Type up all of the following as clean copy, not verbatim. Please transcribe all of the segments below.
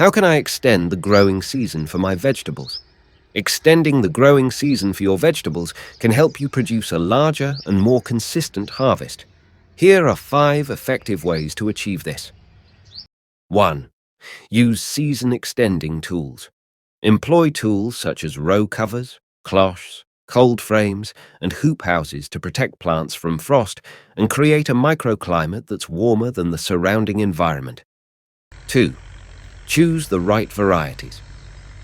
How can I extend the growing season for my vegetables? Extending the growing season for your vegetables can help you produce a larger and more consistent harvest. Here are 5 effective ways to achieve this. 1. Use season-extending tools. Employ tools such as row covers, cloches, cold frames, and hoop houses to protect plants from frost and create a microclimate that's warmer than the surrounding environment. 2. Choose the right varieties.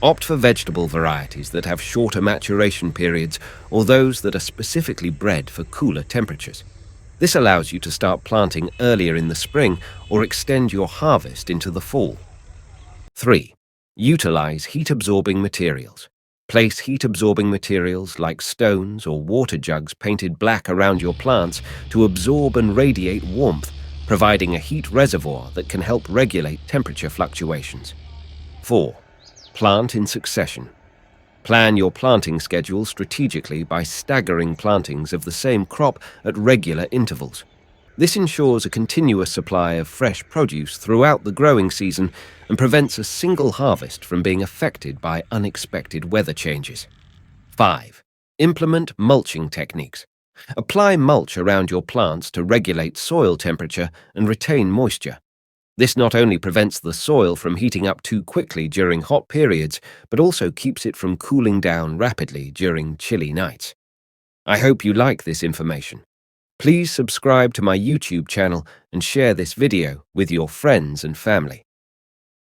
Opt for vegetable varieties that have shorter maturation periods or those that are specifically bred for cooler temperatures. This allows you to start planting earlier in the spring or extend your harvest into the fall. 3. Utilize heat-absorbing materials. Place heat-absorbing materials like stones or water jugs painted black around your plants to absorb and radiate warmth, providing a heat reservoir that can help regulate temperature fluctuations. 4. Plant in succession. Plan your planting schedule strategically by staggering plantings of the same crop at regular intervals. This ensures a continuous supply of fresh produce throughout the growing season and prevents a single harvest from being affected by unexpected weather changes. 5. Implement mulching techniques. Apply mulch around your plants to regulate soil temperature and retain moisture. This not only prevents the soil from heating up too quickly during hot periods, but also keeps it from cooling down rapidly during chilly nights. I hope you like this information. Please subscribe to my YouTube channel and share this video with your friends and family.